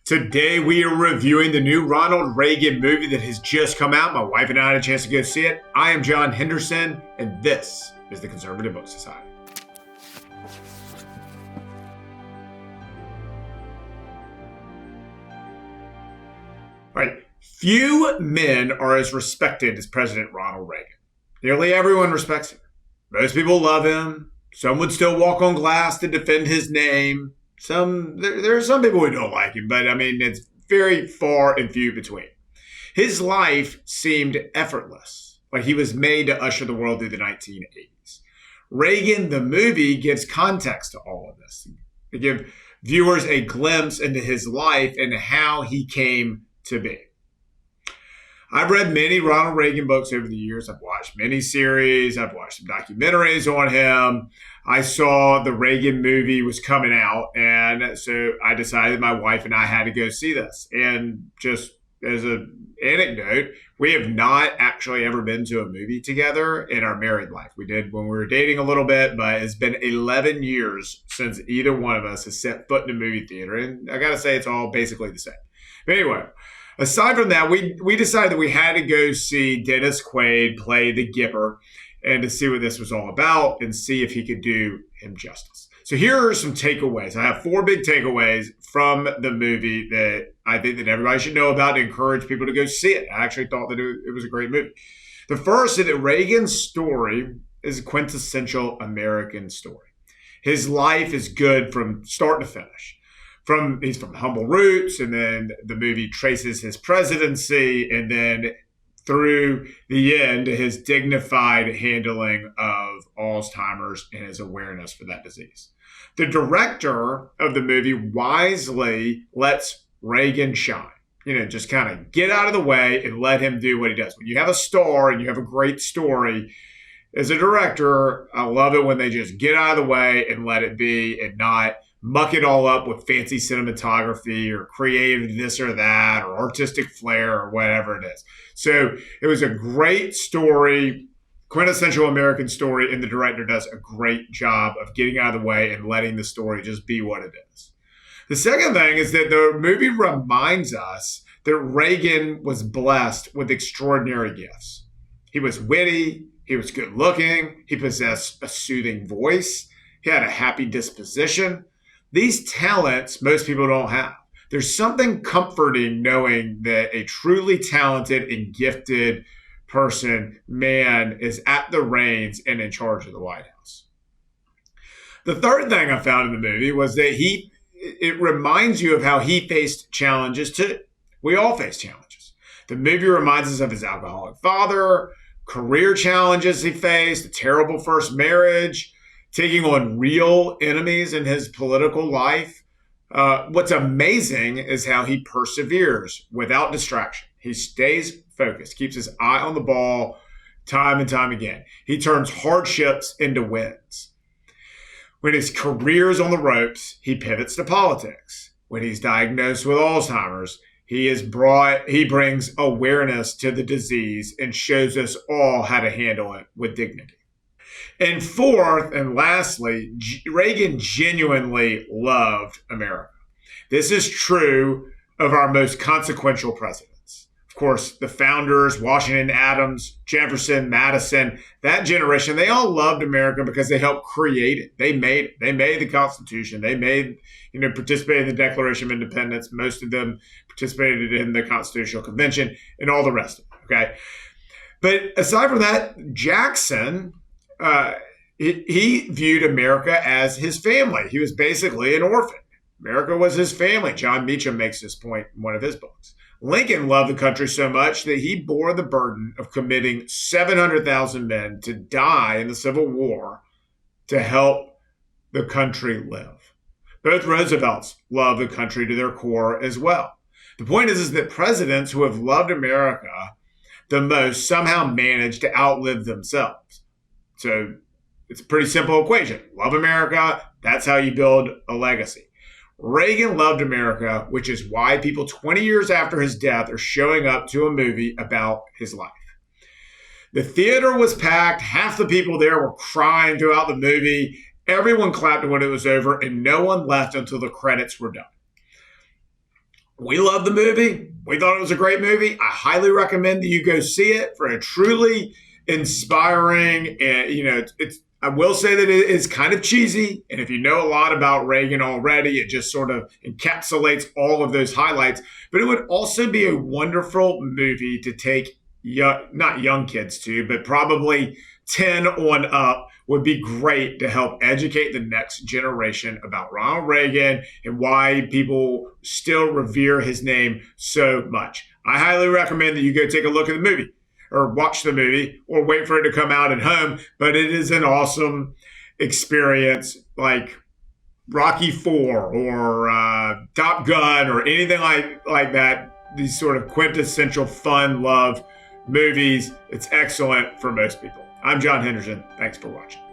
Today we are reviewing the new Ronald Reagan movie that has just come out. My wife and I had a chance to go see it. I am John Henderson, and this is the Conservative Book Society. All right, few men are as respected as President Ronald Reagan. Nearly everyone respects him. Most people love him. Some would still walk on glass to defend his name. There are some people who don't like him, but I mean, it's very far and few between. His life seemed effortless, like he was made to usher the world through the 1980s. Reagan, the movie, gives context to all of this. To give viewers a glimpse into his life and how he came to be. I've read many Ronald Reagan books over the years. I've watched many series. I've watched some documentaries on him. I saw the Reagan movie was coming out, and so I decided my wife and I had to go see this. And just as an anecdote, we have not actually ever been to a movie together in our married life. We did when we were dating a little bit, but it's been 11 years since either one of us has set foot in a movie theater. And I got to say, it's all basically the same. But anyway, aside from that, we decided that we had to go see Dennis Quaid play the Gipper and to see what this was all about and see if he could do him justice. So here are some takeaways. I have 4 big takeaways from the movie that I think that everybody should know about to encourage people to go see it. I actually thought that it was a great movie. The first is that Reagan's story is a quintessential American story. His life is good from start to finish. He's from humble roots, and then the movie traces his presidency, and then through the end, his dignified handling of Alzheimer's and his awareness for that disease. The director of the movie wisely lets Reagan shine. Just kind of get out of the way and let him do what he does. When you have a star and you have a great story, as a director, I love it when they just get out of the way and let it be and not muck it all up with fancy cinematography or creative this or that or artistic flair or whatever it is. So it was a great story, quintessential American story, and the director does a great job of getting out of the way and letting the story just be what it is. The second thing is that the movie reminds us that Reagan was blessed with extraordinary gifts. He was witty, he was good looking, he possessed a soothing voice, he had a happy disposition. These talents most people don't have. There's something comforting knowing that a truly talented and gifted man is at the reins and in charge of the White House. The third thing I found in the movie was that it reminds you of how he faced challenges too. We all face challenges. The movie reminds us of his alcoholic father, career challenges he faced, a terrible first marriage, taking on real enemies in his political life. What's amazing is how he perseveres without distraction. He stays focused, keeps his eye on the ball time and time again. He turns hardships into wins. When his career's on the ropes, he pivots to politics. When he's diagnosed with Alzheimer's, he brings awareness to the disease and shows us all how to handle it with dignity. And fourth, and lastly, Reagan genuinely loved America. This is true of our most consequential presidents. Of course, the founders, Washington, Adams, Jefferson, Madison, that generation, they all loved America because they helped create it. They made it. They made the Constitution. They participated in the Declaration of Independence. Most of them participated in the Constitutional Convention and all the rest of it, okay? But aside from that, Jackson, he viewed America as his family. He was basically an orphan. America was his family. John Meacham makes this point in one of his books. Lincoln loved the country so much that he bore the burden of committing 700,000 men to die in the Civil War to help the country live. Both Roosevelts loved the country to their core as well. The point is that presidents who have loved America the most somehow managed to outlive themselves. So it's a pretty simple equation. Love America, that's how you build a legacy. Reagan loved America, which is why people 20 years after his death are showing up to a movie about his life. The theater was packed. Half the people there were crying throughout the movie. Everyone clapped when it was over, and no one left until the credits were done. We love the movie. We thought it was a great movie. I highly recommend that you go see it for a truly inspiring and it's I will say that it is kind of cheesy. And if you know a lot about Reagan already, it just sort of encapsulates all of those highlights. But it would also be a wonderful movie to take not young kids to, but probably 10 on up would be great to help educate the next generation about Ronald Reagan and why people still revere his name so much. I highly recommend that you go take a look at the movie or watch the movie or wait for it to come out at home. But it is an awesome experience, like Rocky Four or Top Gun or anything like that. These sort of quintessential fun love movies. It's excellent for most people. I'm John Henderson. Thanks for watching.